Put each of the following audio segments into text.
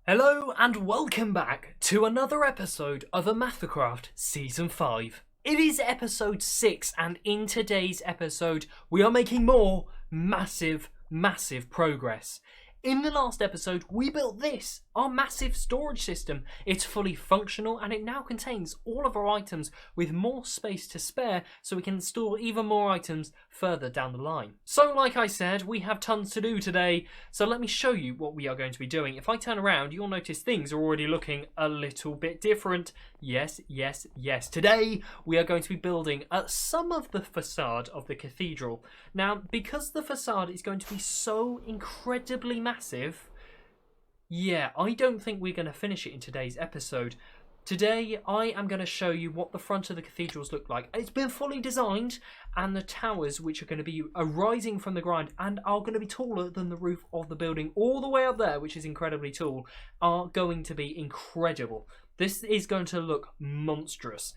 Hello and welcome back to another episode of OmathaCraft Season 5. It is episode 6 and in today's episode we are making more massive progress. In the last episode we built this, our massive storage system. It's fully functional and it now contains all of our items with more space to spare so we can store even more items further down the line. So like I said, we have tons to do today, so let me show you what we are going to be doing. If I turn around, you'll notice things are already looking a little bit different. Yes. Today we are going to be building some of the facade of the cathedral. Now, because the facade is going to be so incredibly massive, yeah, I don't think we're going to finish it in today's episode. Today, I am going to show you what the front of the cathedrals look like. It's been fully designed, and the towers, which are going to be arising from the ground and are going to be taller than the roof of the building all the way up there, which is incredibly tall, are going to be incredible. This is going to look monstrous.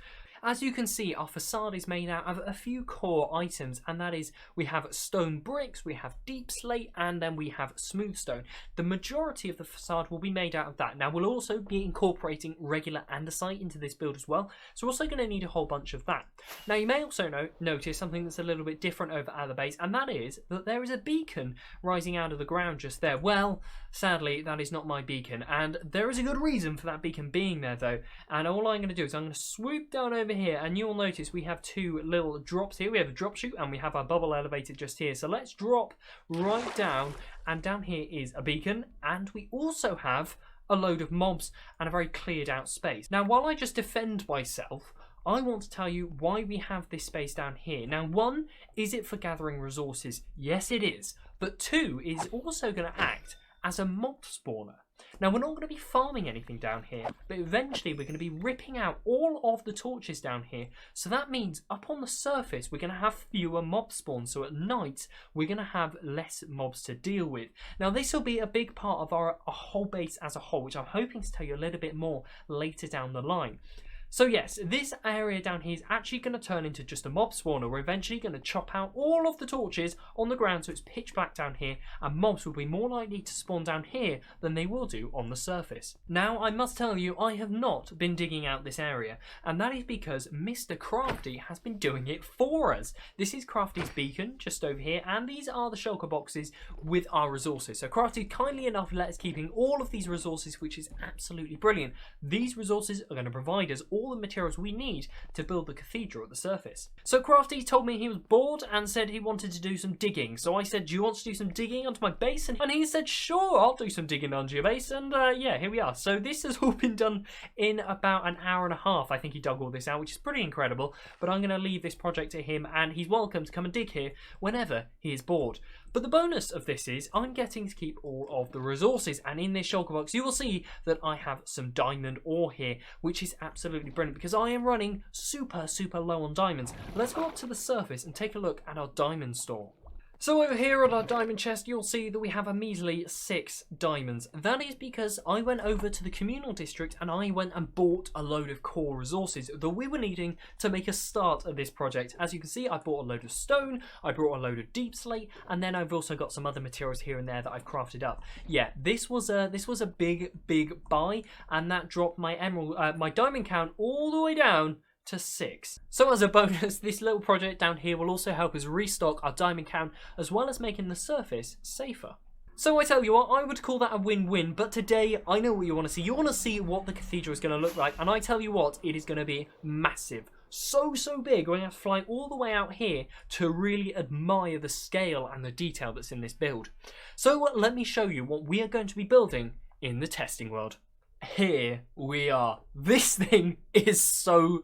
As you can see, our facade is made out of a few core items, and that is we have stone bricks, we have deep slate, and then we have smooth stone. The majority of the facade will be made out of that. Now, we'll also be incorporating regular andesite into this build as well, so we're also going to need a whole bunch of that. Now, you may also notice something that's a little bit different over at the base, and that is that there is a beacon rising out of the ground just there. Well, sadly, that is not my beacon, and there is a good reason for that beacon being there, though. And all I'm going to do is I'm going to swoop down over here, and you'll notice we have two little drops here. We have a drop chute and we have our bubble elevator just here. So let's drop right down, and down here is a beacon, and we also have a load of mobs and a very cleared out space. Now, while I just defend myself, I want to tell you why we have this space down here. Now, one, is it for gathering resources? Yes, it is. But two, is also going to act as a mob spawner. Now, we're not going to be farming anything down here, but eventually we're going to be ripping out all of the torches down here. So that means up on the surface, we're going to have fewer mob spawns. So at night, we're going to have less mobs to deal with. Now, this will be a big part of our whole base as a whole, which I'm hoping to tell you a little bit more later down the line. So yes, this area down here is actually going to turn into just a mob spawner. We're eventually going to chop out all of the torches on the ground so it's pitch black down here, and mobs will be more likely to spawn down here than they will do on the surface. Now, I must tell you, I have not been digging out this area, and that is because Mr. Crafty has been doing it for us. This is Crafty's beacon just over here, and these are the shulker boxes with our resources. So Crafty kindly enough let us keeping all of these resources, which is absolutely brilliant. These resources are going to provide us all the materials we need to build the cathedral at the surface. So Crafty told me he was bored and said he wanted to do some digging. So I said, do you want to do some digging onto my base? And he said, sure, I'll do some digging onto your base. And yeah, here we are. So this has all been done in about an hour and a half. I think he dug all this out, which is pretty incredible. But I'm going to leave this project to him, and he's welcome to come and dig here whenever he is bored. But the bonus of this is I'm getting to keep all of the resources, and in this shulker box you will see that I have some diamond ore here, which is absolutely brilliant because I am running super low on diamonds. Let's go up to the surface and take a look at our diamond store. So over here at our diamond chest, you'll see that we have a measly 6 diamonds. That is because I went over to the communal district and I went and bought a load of core resources that we were needing to make a start of this project. As you can see, I bought a load of stone, I brought a load of deep slate, and then I've also got some other materials here and there that I've crafted up. Yeah, this was a big buy, and that dropped my my diamond count all the way down to 6. So as a bonus, this little project down here will also help us restock our diamond count as well as making the surface safer. So I tell you what, I would call that a win-win, but today I know what you want to see. You want to see what the cathedral is going to look like, and I tell you what, it is going to be massive. So big, we're going to have to fly all the way out here to really admire the scale and the detail that's in this build. So let me show you what we are going to be building in the testing world. Here we are. This thing is so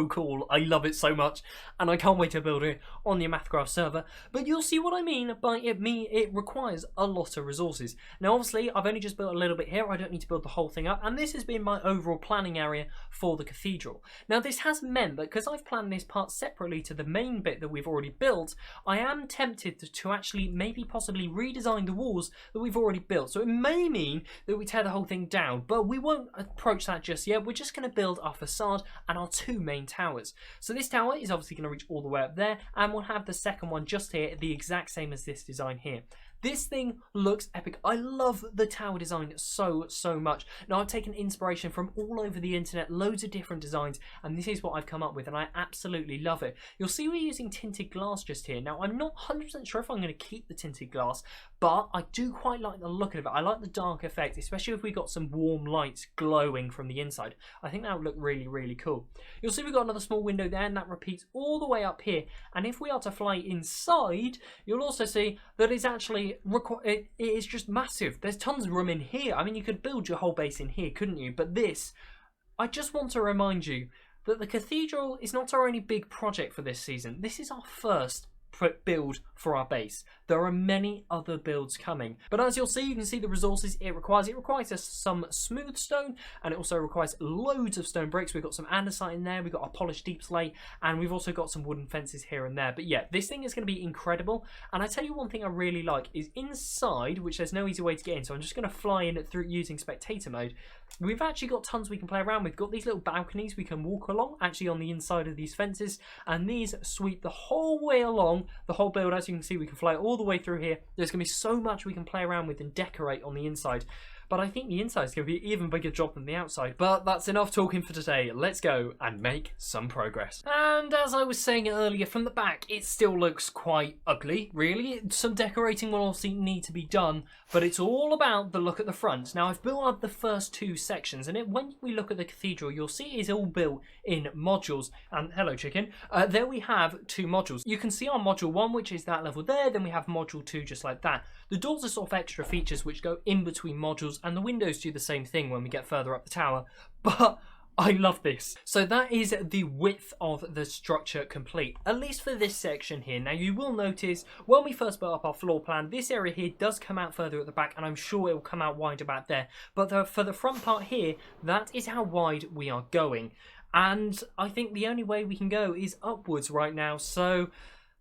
cool. I love it so much, and I can't wait to build it on the OmathaCraft server. But you'll see what I mean by it requires a lot of resources. Now obviously I've only just built a little bit here. I don't need to build the whole thing up, and this has been my overall planning area for the cathedral. Now this has meant that because I've planned this part separately to the main bit that we've already built, I am tempted to actually maybe possibly redesign the walls that we've already built. So it may mean that we tear the whole thing down, but we won't approach that just yet. We're just going to build our facade and our 2 main towers. So this tower is obviously going to reach all the way up there, and we'll have the second one just here, the exact same as this design here. This thing looks epic. I love the tower design so much. Now, I've taken inspiration from all over the internet, loads of different designs, and this is what I've come up with, and I absolutely love it. You'll see we're using tinted glass just here. Now, I'm not 100% sure if I'm going to keep the tinted glass, but I do quite like the look of it. I like the dark effect, especially if we got some warm lights glowing from the inside. I think that would look really cool. You'll see we've got another small window there, and that repeats all the way up here. And if we are to fly inside, you'll also see that it's actually it is just massive. There's tons of room in here. I mean, you could build your whole base in here, couldn't you? But this, I just want to remind you that the cathedral is not our only big project for this season. This is our first build for our base. There are many other builds coming, but as you'll see, you can see the resources it requires. It requires us some smooth stone, and it also requires loads of stone bricks. We've got some andesite in there, we've got a polished deep slate, and we've also got some wooden fences here and there. But yeah, this thing is going to be incredible. And I tell you one thing I really like is inside, which there's no easy way to get in, so I'm just going to fly in through using spectator mode. We've actually got tons we can play around with. We've got these little balconies we can walk along, actually on the inside of these fences, and these sweep the whole way along the whole build. As you can see, we can fly all the way through here. There's going to be so much we can play around with and decorate on the inside. But I think the inside is going to be an even bigger job than the outside. But that's enough talking for today. Let's go and make some progress. And as I was saying earlier, from the back, it still looks quite ugly, really. Some decorating will obviously need to be done, but it's all about the look at the front. Now, I've built up the first two sections, and when we look at the cathedral, you'll see it's all built in modules. And hello, chicken. There we have two modules. You can see our module 1, which is that level there. Then we have module 2, just like that. The doors are sort of extra features which go in between modules, and the windows do the same thing when we get further up the tower. But I love this. So that is the width of the structure complete, at least for this section here. Now, you will notice when we first built up our floor plan, this area here does come out further at the back, and I'm sure it will come out wide about there. But for the front part here, that is how wide we are going. And I think the only way we can go is upwards right now. So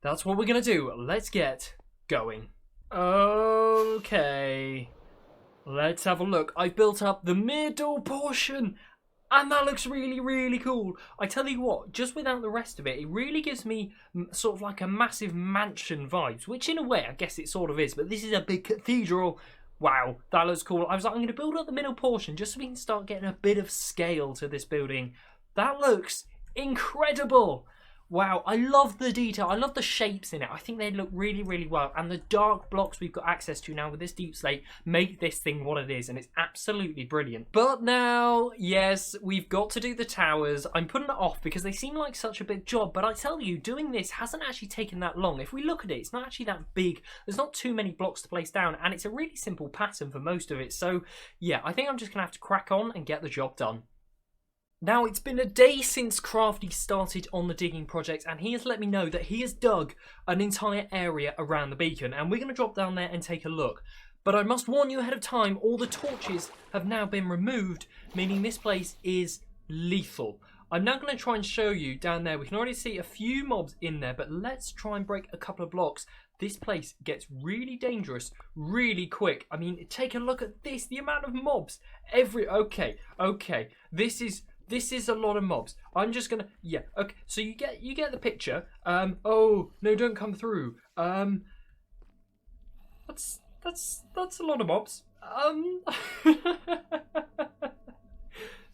that's what we're going to do. Let's get going. Okay, let's have a look. I've built up the middle portion, and that looks really cool. I tell you what, just without the rest of it, it really gives me sort of like a massive mansion vibes, which in a way I guess it sort of is, but this is a big cathedral. Wow, that looks cool. I was like, I'm going to build up the middle portion just so we can start getting a bit of scale to this building. That looks incredible. Wow, I love the detail. I love the shapes in it. I think they look really well. And the dark blocks we've got access to now with this deep slate make this thing what it is. And it's absolutely brilliant. But now, yes, we've got to do the towers. I'm putting it off because they seem like such a big job. But I tell you, doing this hasn't actually taken that long. If we look at it, it's not actually that big. There's not too many blocks to place down. And it's a really simple pattern for most of it. So, yeah, I think I'm just going to have to crack on and get the job done. Now, it's been a day since Crafty started on the digging project, and he has let me know that he has dug an entire area around the beacon, and we're going to drop down there and take a look. But I must warn you ahead of time, all the torches have now been removed, meaning this place is lethal. I'm now going to try and show you down there. We can already see a few mobs in there, but let's try and break a couple of blocks. This place gets really dangerous really quick. I mean, take a look at this, the amount of mobs. Okay, this is a lot of mobs. I'm just gonna, yeah, okay. So you get the picture. Oh no, don't come through. That's a lot of mobs.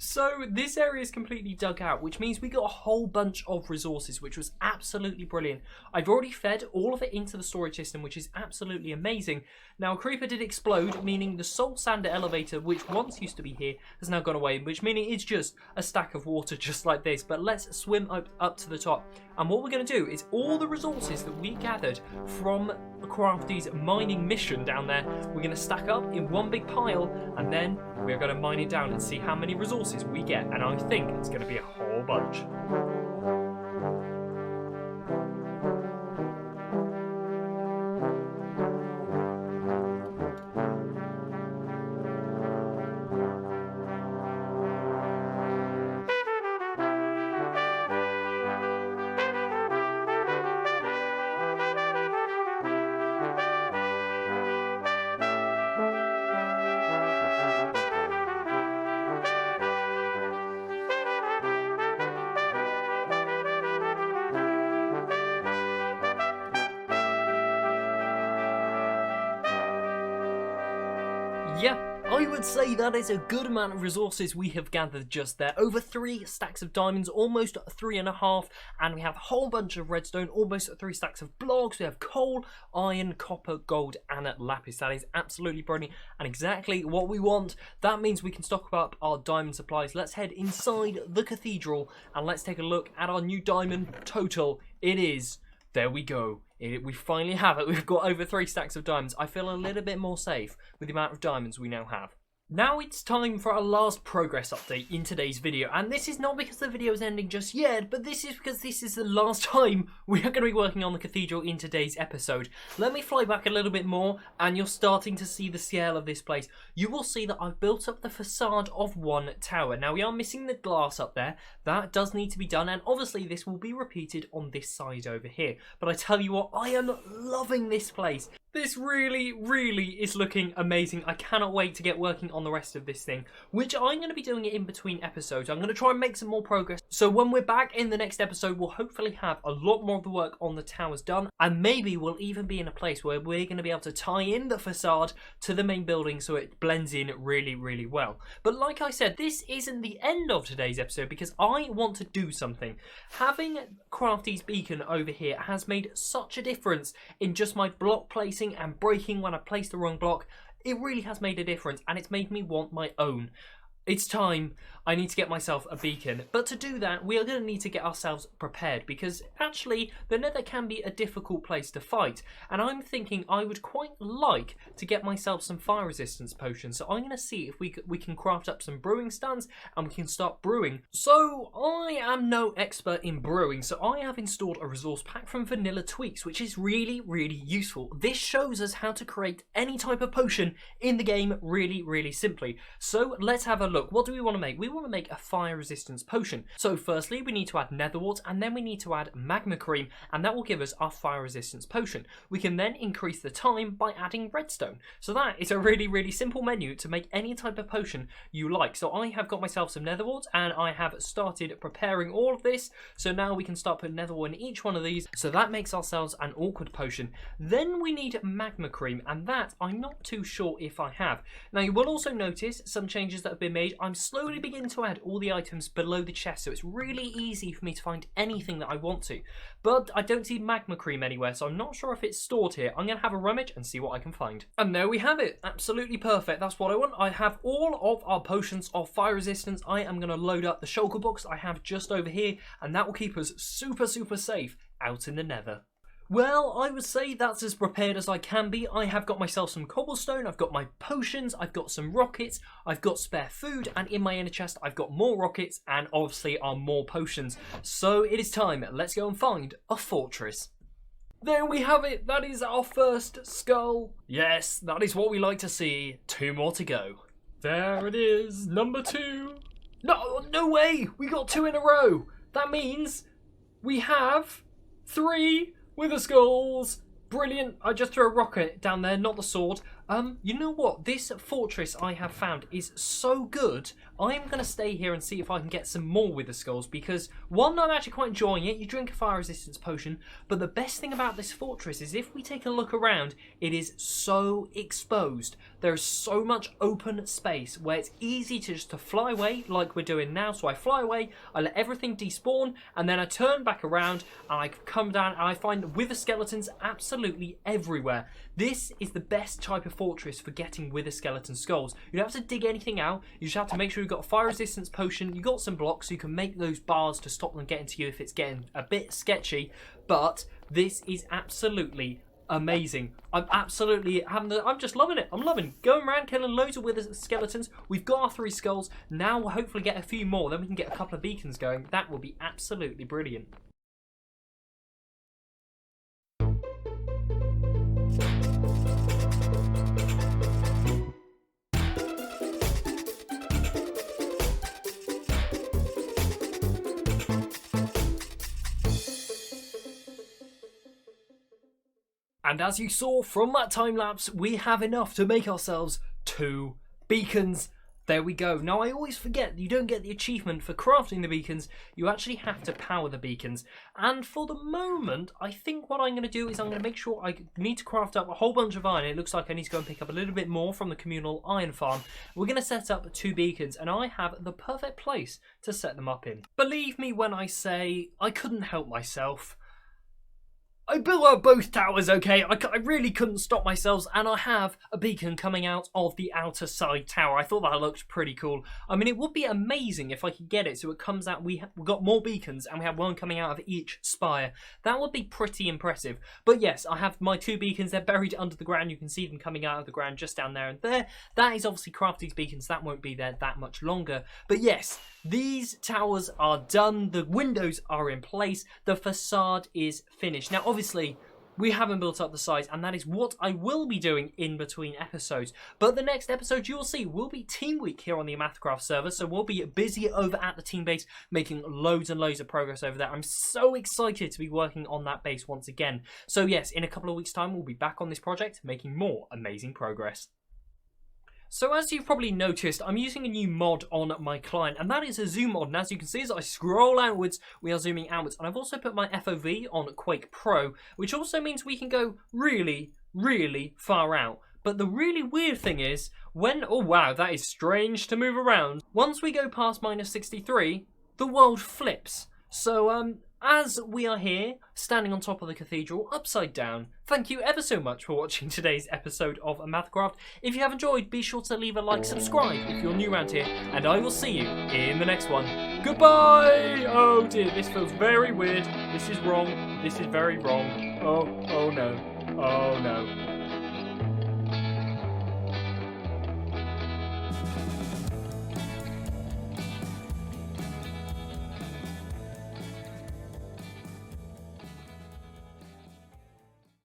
So this area is completely dug out, which means we got a whole bunch of resources, which was absolutely brilliant. I've already fed all of it into the storage system, which is absolutely amazing. Now, a creeper did explode, meaning the soul sander elevator, which once used to be here, has now gone away, which meaning it's just a stack of water just like this. But let's swim up to the top. And what we're going to do is all the resources that we gathered from Crafty's mining mission down there, we're going to stack up in one big pile, and then we're going to mine it down and see how many resources we get. And I think it's going to be a whole bunch. Yeah, I would say that is a good amount of resources we have gathered just there. Over 3 stacks of diamonds, almost 3.5, and we have a whole bunch of redstone, almost 3 stacks of blocks. We have coal, iron, copper, gold, and lapis. That is absolutely brilliant and exactly what we want. That means we can stock up our diamond supplies. Let's head inside the cathedral and let's take a look at our new diamond total. It is... There we go. We finally have it. We've got over 3 stacks of diamonds. I feel a little bit more safe with the amount of diamonds we now have. Now it's time for our last progress update in today's video, and this is not because the video is ending just yet, but this is because this is the last time we are going to be working on the cathedral in today's episode. Let me fly back a little bit more and you're starting to see the scale of this place. You will see that I've built up the facade of one tower. Now we are missing the glass up there. That does need to be done, and obviously this will be repeated on this side over here. But I tell you what, I am loving this place. This really, really is looking amazing. I cannot wait to get working on the rest of this thing, which I'm going to be doing it in between episodes. I'm going to try and make some more progress. So when we're back in the next episode, we'll hopefully have a lot more of the work on the towers done. And maybe we'll even be in a place where we're going to be able to tie in the facade to the main building so it blends in really, really well. But like I said, this isn't the end of today's episode because I want to do something. Having Crafty's beacon over here has made such a difference in just my block placing and breaking when I place the wrong block. It really has made a difference, and it's made me want my own. It's time. I need to get myself a beacon. But to do that, we are going to need to get ourselves prepared, because actually the nether can be a difficult place to fight. And I'm thinking I would quite like to get myself some fire resistance potions. So I'm going to see if we can craft up some brewing stands and we can start brewing. So I am no expert in brewing, so I have installed a resource pack from Vanilla Tweaks, which is really, really useful. This shows us how to create any type of potion in the game really, really simply. So let's have a look. What do we want to make? We want to make a fire resistance potion. So firstly, we need to add nether wart, and then we need to add magma cream, and that will give us our fire resistance potion. We can then increase the time by adding redstone. So that is a really, really simple menu to make any type of potion you like. So I have got myself some nether wart, and I have started preparing all of this. So now we can start putting nether wart in each one of these. So that makes ourselves an awkward potion. Then we need magma cream, and that I'm not too sure if I have. Now you will also notice some changes that have been made. I'm slowly beginning to add all the items below the chest, so it's really easy for me to find anything that I want to. But I don't see magma cream anywhere, so I'm not sure if it's stored here. I'm going to have a rummage and see what I can find. And there we have it. Absolutely perfect. That's what I want. I have all of our potions of fire resistance. I am going to load up the shulker box I have just over here, and that will keep us super, super safe out in the nether. Well, I would say that's as prepared as I can be. I have got myself some cobblestone, I've got my potions, I've got some rockets, I've got spare food, and in my inner chest I've got more rockets and obviously our more potions. So it is time, let's go and find a fortress. There we have it, that is our first skull. Yes, that is what we like to see. 2 more to go. There it is, number 2. No way, we got 2 in a row. That means we have 3 Wither skulls! Brilliant! I just threw a rocket down there, not the sword. You know what? This fortress I have found is so good. I'm going to stay here and see if I can get some more Wither skulls, because one, I'm actually quite enjoying it. You drink a fire resistance potion, but the best thing about this fortress is if we take a look around, it is so exposed. There is so much open space where it's easy to just fly away like we're doing now. So I fly away, I let everything despawn, and then I turn back around and I come down and I find Wither skeletons absolutely everywhere. This is the best type of fortress for getting Wither skeleton skulls. You don't have to dig anything out. You just have to make sure you've got a fire resistance potion. You've got some blocks so you can make those bars to stop them getting to you if it's getting a bit sketchy. But this is absolutely amazing. I'm just loving it. I'm loving going around killing loads of Wither skeletons. We've got our 3 skulls. Now we'll hopefully get a few more. Then we can get a couple of beacons going. That will be absolutely brilliant. And as you saw from that time lapse, we have enough to make ourselves 2 beacons. There we go. Now, I always forget you don't get the achievement for crafting the beacons. You actually have to power the beacons. And for the moment, I think what I'm going to do is I'm going to make sure I need to craft up a whole bunch of iron. It looks like I need to go and pick up a little bit more from the communal iron farm. We're going to set up 2 beacons, and I have the perfect place to set them up in. Believe me when I say I couldn't help myself. I built up both towers, okay? I really couldn't stop myself, and I have a beacon coming out of the outer side tower. I thought that looked pretty cool. I mean, it would be amazing if I could get it so it comes out, we've got more beacons, and we have one coming out of each spire. That would be pretty impressive. But yes, I have my 2 beacons. They're buried under the ground. You can see them coming out of the ground just down there and there. That is obviously crafted beacons. That won't be there that much longer. But yes, these towers are done. The windows are in place. The facade is finished. Now, obviously, we haven't built up the sides, and that is what I will be doing in between episodes. But the next episode you will see will be Team Week here on the OmathaCraft server, so we'll be busy over at the team base, making loads and loads of progress over there. I'm so excited to be working on that base once again. So yes, in a couple of weeks' time, we'll be back on this project, making more amazing progress. So as you've probably noticed, I'm using a new mod on my client, and that is a zoom mod. And as you can see, as I scroll outwards, we are zooming outwards. And I've also put my FOV on Quake Pro, which also means we can go really, really far out. But the really weird thing is, oh wow, that is strange to move around. Once we go past -63, the world flips. So, as we are here, standing on top of the cathedral, upside down, thank you ever so much for watching today's episode of OmathaCraft. If you have enjoyed, be sure to leave a like, subscribe if you're new around here, and I will see you in the next one. Goodbye! Oh dear, this feels very weird. This is wrong. This is very wrong. Oh no. Oh no.